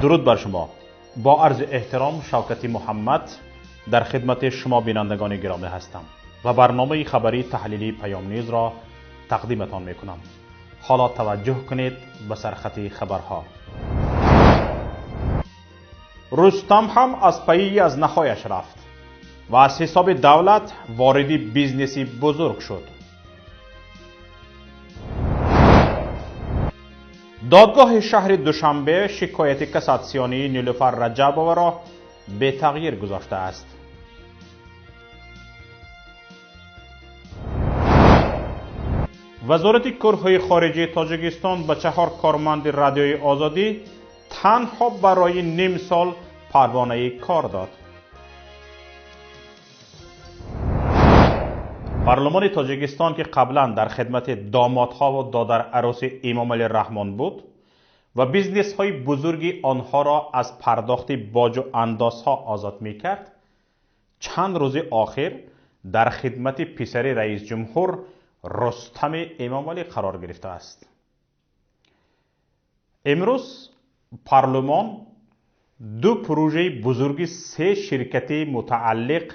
درود بر شما. با عرض احترام شوکتی محمد در خدمت شما بینندگان گرامی هستم و برنامه خبری تحلیلی پیام نیوز را تقدیمتان میکنم. حالا توجه کنید به سرخط خبرها. رستم هم از پی از نخایش رفت و از حساب دولت وارد بیزنسی بزرگ شد. دادگاه شهر دوشنبه شکایت کاساسیونی نیلوفر رجبووا را به تغییر گذاشته است. وزارت کارهای خارجه تاجیکستان به 4 کارمند رادیوی آزادی تنها برای نیم سال پروانه کار داد. پارلمان تاجیکستان که قبلا در خدمت دامادها و دادر عروس امام علی رحمان بود و بیزنس های بزرگی آنها را از پرداخت باج و اندازها آزاد می کرد، چند روز آخر در خدمت پسر رئیس جمهور رستم امام علی قرار گرفته است. امروز پارلمان 2 پروژه بزرگی 3 شرکت متعلق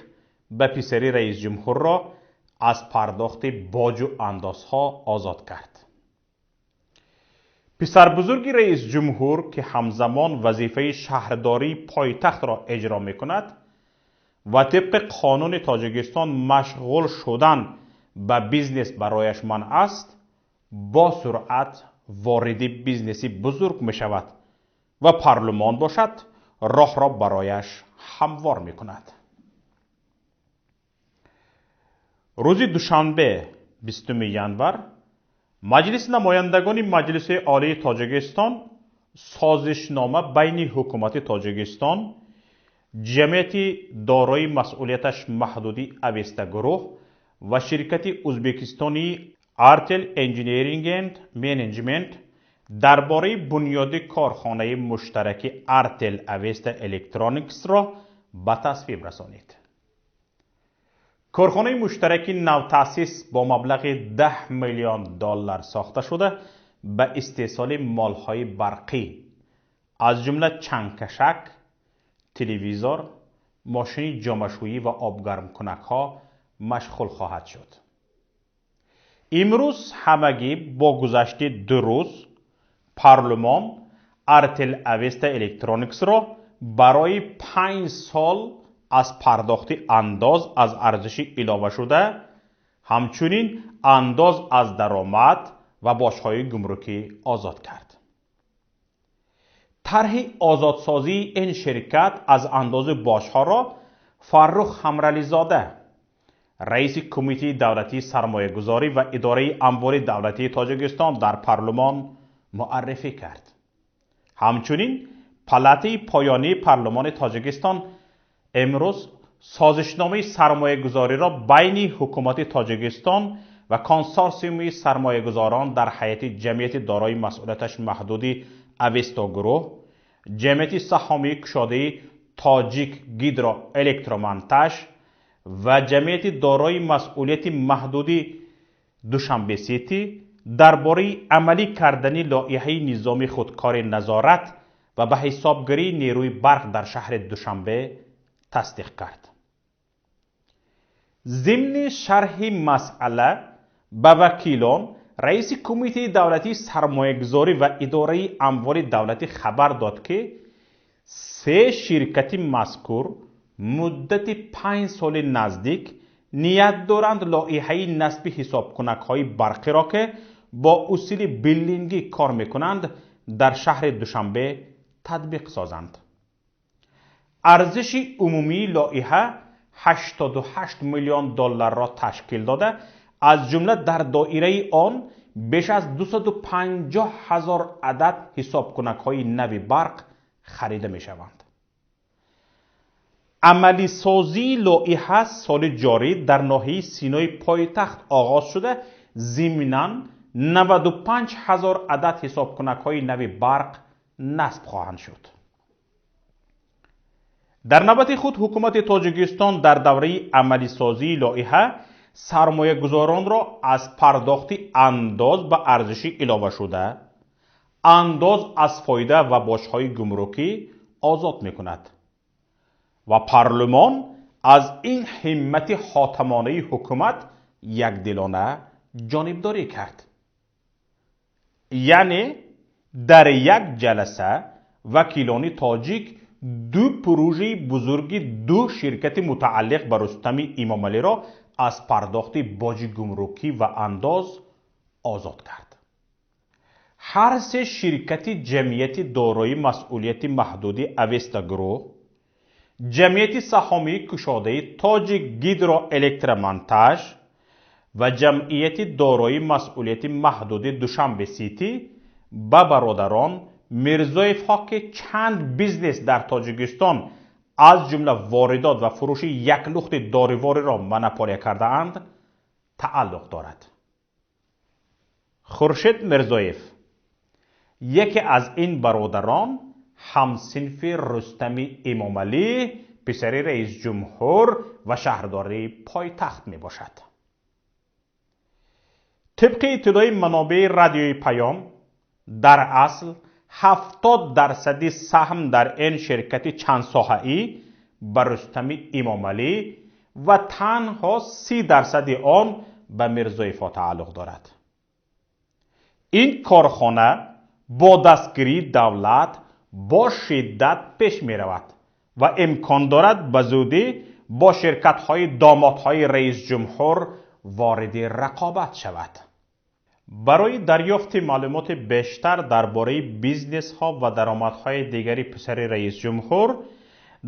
به پسر رئیس جمهور را از پرداخت باج و اندازها آزاد کرد. پسر بزرگ رئیس جمهور که همزمان وظیفه شهرداری پایتخت را اجرا می کند و طبق قانون تاجیکستان مشغول شدن به بیزنس برایش منع است، با سرعت وارد بیزنسی بزرگ می شود و پارلمان باشد راه را برایش هموار می کند. روز دوشنبه 20 ژانویه مجلس نمایندگان مجلس عالی تاجیکستان سازشنامه بین حکومت تاجیکستان، جمعیت دارای مسئولیتش محدودی اویستا گروه و شرکت ازبکستانی آرتل انجینیرینگ اند منیجمنت درباره بنیاد کارخانه مشترک آرتل اویستا الکترونیکس را به تصویب رسانید. کارخانه مشترک نوتأسیس با مبلغ 10 میلیون دلار ساخته شده به استحصال مالهای برقی از جمله چنگکشک، تلویزور، ماشین جامشویی و آبگرم کنک ها مشغول خواهد شد. امروز همگی با گذشت 2 روز پارلمان آرتل اویستا الکترونیکس را برای 5 سال از پرداخت انداز از ارزش علاوه شده، همچنین انداز از درآمد و باج‌های گمرکی آزاد کرد. طرح آزادسازی این شرکت از انداز باج‌ها را فرخ حمرلی زاده، رئیس کمیته دولتی سرمایه‌گذاری و اداره اموال دولتی تاجیکستان در پارلمان معرفی کرد. همچنین پلاته پایانی پارلمان تاجیکستان امروز سازشنامه سرمایه‌گذاری را بین حکومت تاجیکستان و کنسورسیوم سرمایه‌گذاران در هیئت جمعیت دارای مسئولیتش محدودی اویستا گروه، جمعیت سهامی کشاده تاجیک گیدرو الکترومنتاژ و جمعیت دارای مسئولیت محدودی دوشنبه سیتی درباره عملی کردن لایحه نظام خودکار نظارت و به حسابگیری نیروی برق در شهر دوشنبه تصدیق کرد. ضمن شرح مسئله به وکیلان رئیس کمیته دولتی سرمایه‌گذاری و اداره اموال دولتی خبر داد که 3 شرکت مذکور مدت 5 سال نزدیک نیت دارند لایحه نصب حساب کنک های برقی را که با اصول بیلینگی کار میکنند در شهر دوشنبه تطبیق سازند. ارزش عمومی لایحه 88 میلیون دلار را تشکیل داده، از جمله در دایره آن بیش از 250,000 عدد حساب کنک های نو برق خریده می شوند. عملی سازی لایحه سال جاری در ناحیه سینای پایتخت آغاز شده، ضمناً 95,000 عدد حساب کنک های نو برق نصب خواهند شد. در نوبت خود حکومت تاجیکستان در دوره عملی سازی لایحه سرمایه گذاران را از پرداخت انداز به ارزش علاوه شده انداز از فایده و باشهای گمرکی آزاد می کند و پارلمان از این همت حاتمانه حکومت یکدلانه جانبداری کرد. یعنی در یک جلسه وکیلان تاجیک دو پروژه بزرگی دو شرکت متعلق به رستم امامعلی را از پرداخت باج گمرکی و انداز آزاد کرد. هر سه شرکت جمعیت دارای مسئولیت محدود اوستا گروه، جمعیت سهامی کشاده تاجیک گیدرو الکترومنتاژ و جمعیت دارای مسئولیت محدود دوشنبه سیتی به برادران میرزایف ها که چند بیزنس در تاجیکستان از جمله واردات و فروش یک لخت دارواری را منپولی کرده اند تعلق دارد. خورشید میرزایف یکی از این برادران همصنف رستم امامعلی پسر رئیس جمهور و شهردار پایتخت می باشد. طبق اطلاع منابع رادیوی پیام در اصل 70% سهم در این شرکت چند ساحه‌ای به رستم امامعلی و تنها 30% آن به میرزایف تعلق دارد. این کارخانه با دستگیری دولت با شدت پیش می رود و امکان دارد به زودی با شرکت های دامادهای رئیس جمهور وارد رقابت شود. برای دریافت معلومات بیشتر درباره بیزنس ها و درآمدهای دیگری پسر رئیس جمهور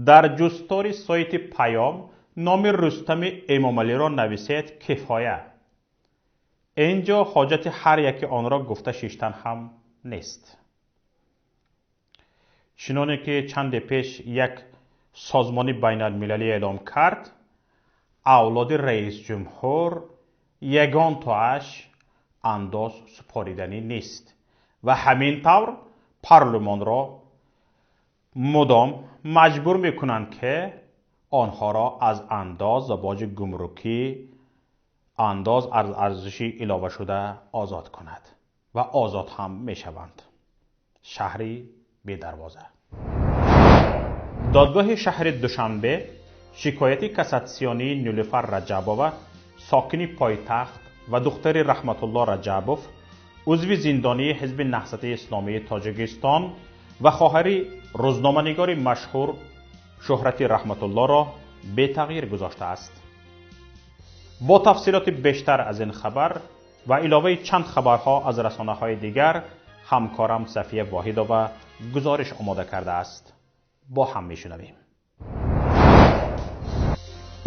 در جستار سایت پیام نام رستم امامعلی را نویسید کفایه. اینجا حاجت هر یک آن را گفته شیشتن هم نیست. چنانه که چند پیش یک سازمان بین المللی اعلام کرد، اولاد رئیس جمهور یگان تاش انداز سپاریدنی نیست و همین طور پارلمان را مدام مجبور میکنند که آنها را از انداز و باج گمرکی انداز از ارزشی علاوه شده آزاد کند و آزاد هم میشوند. شهری بی دروازه. دادگاه شهر دوشنبه شکایت کاساسیونی نیلوفر رجبوف ساکن پایتخت و دختر رحمت الله رجبوف عضو زندانی حزب نهضت اسلامی تاجیکستان و خواهر روزنامه‌نگار مشهور شهرت رحمت الله را به تغییر گذاشته است. با تفصیلات بیشتر از این خبر و علاوه چند خبرها از رسانه‌های دیگر همکارم صفیه واحدова گزارش آماده کرده است. با هم میشنویم.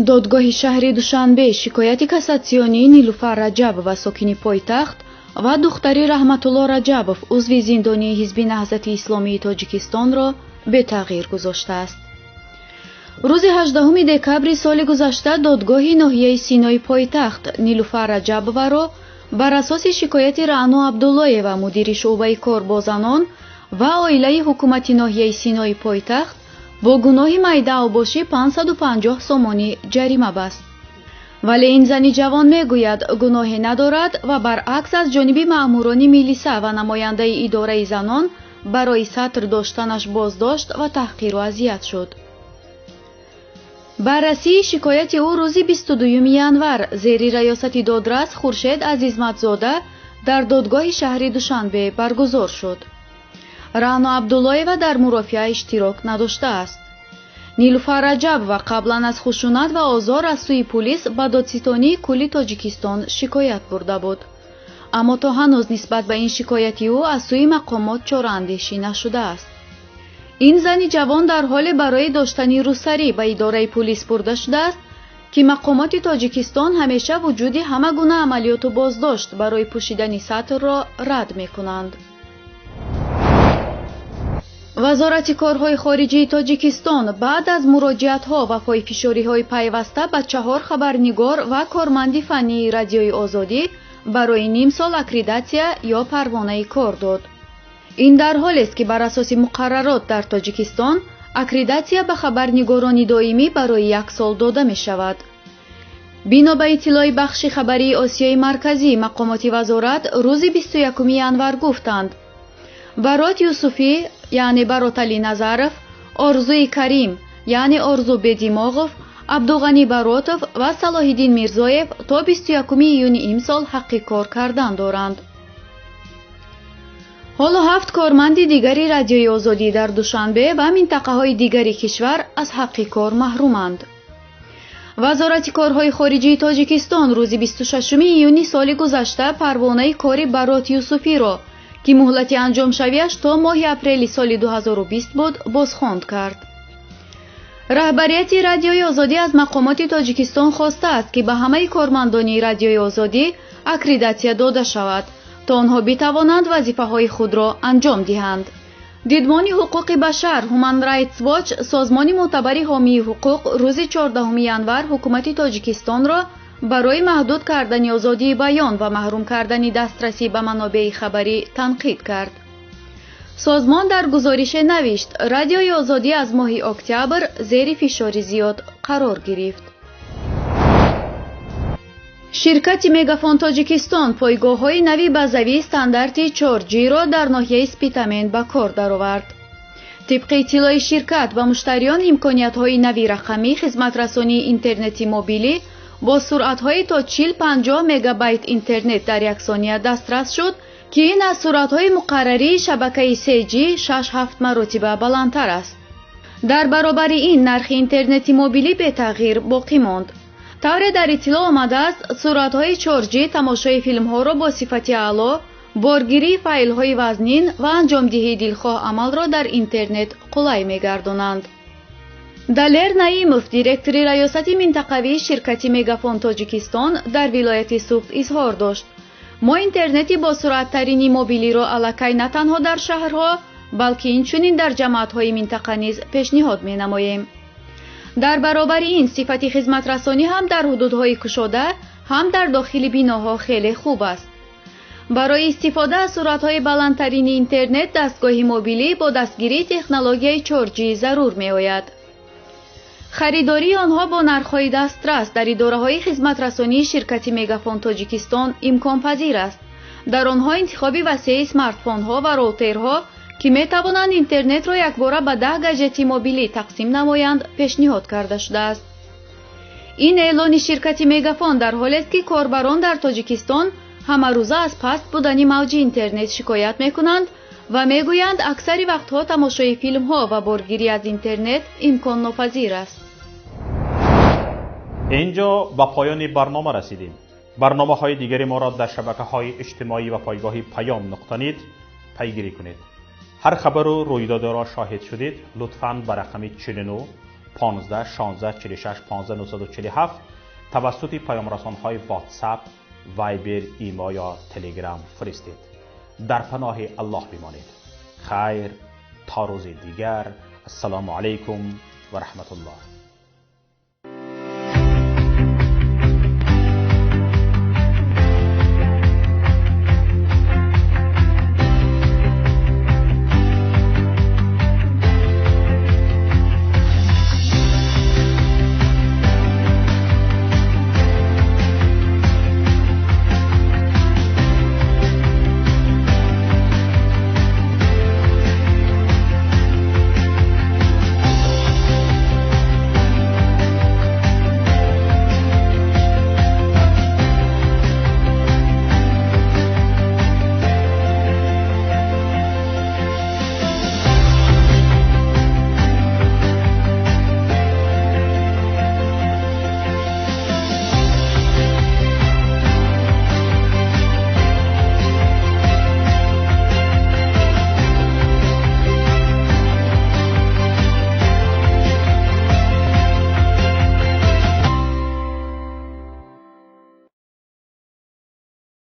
دادگاه شهر دوشنبه شکایت کاساسیونی نیلوفر رجبوف ساکن پایتخت و دختر رحمت الله رجبوف عضو زندانی حزب نهضت اسلامی تاجیکستان را به تغییر گذاشته است. روز 18 دکبر سال گذشته دادگاه ناحیه سینای پایتخت نیلوفر رجبوف را بر اساس شکایت رعنا عبدالله و مدیر شعبه کار با زنان و عائله حکومت ناحیه سینای پایتخت با گناه میده باشی 550 سومانی جریمه بست. ولی این زنی جوان میگوید گناهی ندارد و برعکس از جانب مأموران میلیسه و نماینده اداره زنان برای سطر داشتنش بازداشت و تحقیر و اذیت شد. بررسی شکایت او روز 22 ینور زیر ریاست دادرس خورشید عزیزمتزاده در دادگاه شهر دوشنبه برگزار شد. رعنا عبدالله و در مرافعه اشتراک نداشته است. نیلوفر رجبوف قبلا از خشونت و آزار از سوی پلیس به دادستانی کلی تاجیکستان شکایت برده بود، اما تا هنوز نسبت به این شکایت او از سوی مقامات چاره‌اندیشی نشده است. این زن جوان در حال برای داشتن روسری به اداره پلیس برده شده است که مقامات تاجیکستان همیشه وجود همه گونه عملیات و بازداشت برای پوشیدن سطر را رد می‌کنند. وزارت کارهای خارجی تاجیکستان بعد از مراجعت‌ها و پایفشاری‌های پیوسته به 4 خبرنگار و کارمند فنی رادیوی آزادی برای نیم سال اکریدیتاسیا یا پروانه کار داد. این در حالی است که بر اساس مقررات در تاجیکستان اکریدیتاسیا به خبرنگاران دائمی برای 1 سال داده می شود. بنا به اطلاع بخش خبری آسیای مرکزی، مقامات وزارت روز 21 ینور گفتند Барот Юсуфи یعنی барот Али Назаров, Орзуи Карим یعنی Орзу Бедимоғов, Абдуғани Баротов ва Салоҳиддин Мирзоев то 21 июни имсол ҳаққи кор кардан доранд. ҳоло 7 корманди дигари Радиои Озодӣ дар Душанбе ва минтақаҳои дигари кишвар аз ҳаққи кор маҳруманд. вазорати корҳои хориҷии Тоҷикистон рӯзи 26 июни соли гузашта парвонаи кори Барот Юсуфиро ки муҳлати анҷомшавиаш то моҳи апрели соли 2020 буд, бозхонд кард. раҳбарияти Радиои Озодӣ аз мақомоти Тоҷикистон хостааст ки ба ҳамаи кормандони Радиои Озодӣ аккредитация дода шавад то онҳо битавонанд вазифаҳои худро анҷом диҳанд. дидмони ҳуқуқи башар Human Rights Watch созмони мӯътабари ҳомии ҳуқуқ рӯзи 14 январ ҳукумати Тоҷикистонро барои маҳдуд кардани озодии баён ва маҳрум кардани дастрасӣ ба манобеи хабарӣ танқид кард. созмон дар гузорише навишт Радиои Озодӣ аз моҳи октябр зери фишори зиёд қарор гирифт. ширкати Мегафон Тоҷикистон пойгоҳҳои нави базавии стандарти 4G-ро дар ноҳияи Спитамен ба кор даровард. тибқи иттилои ширкат ба муштариён имкониятҳои нави рақамӣ хизматрасонии интернети мобилӣ бо суръатҳои то 40-50 мегабайт интернет дар як сония дастрас шуд ки ин аз суръатҳои муқаррарии шабакаи 3G 6-7 маротиба баландтар аст. дар баробари ин нархи интернети мобилӣ бетағйир боқӣ монд. тавре дар иттилоъ омадааст суръатҳои 4G тамошои филмҳоро бо сифати аъло, боргирии файлҳои вазнин ва анҷомдиҳии дилхоҳ амалро дар интернет қулай мегардонанд. Далер Наимов, директори раёсати минтақавии ширкати Мегафон Тоҷикистон дар вилояти Суғд изҳор дошт: мо интернети бо суръаттарини мобилиро аллакай на танҳо дар шаҳрҳо, балки инчунин дар ҷамоатҳои минтақа низ пешниҳод менамоем. дар баробари ин сифати хизматрасонӣ ҳам дар ҳудудҳои кушода, ҳам дар дохили биноҳо хеле хуб аст. барои истифода аз суръатҳои баландтарини интернет дастгоҳи мобилӣ бо дастгирии технологияи 4G зарур меояд. харидории онҳо бо нархҳои дастрас дар идораҳои хизматрасонии ширкати Мегафон Тоҷикистон имконпазир аст. дар онҳо интихоби васеъи смартфонҳо ва роутерҳо ки метавонанд интернетро якбора ба 10 гаджети мобилӣ тақсим намоянд пешниҳод карда шудааст. ин эълони ширкати Мегафон дар ҳолест ки корбарон дар Тоҷикистон ҳамарӯза аз паст будани мавҷи интернет шикоят мекунанд ва мегӯянд аксари вақтҳо тамошои филмҳо ва боргирӣ аз интернет имконнопазир аст. اینجا به پایان برنامه رسیدیم. برنامه‌های دیگری ما را در شبکه‌های اجتماعی و پایگاه پیام نقطه پیگیری کنید. هر خبر و رویداد را شاهد شدید لطفاً به رقم 49 15 16 46 15 947 توسط پیام رسان‌های واتساپ، وایبر، ایما یا تلگرام فرستید. در پناه الله بمانید. خیر تا روز دیگر. السلام علیکم و رحمت الله.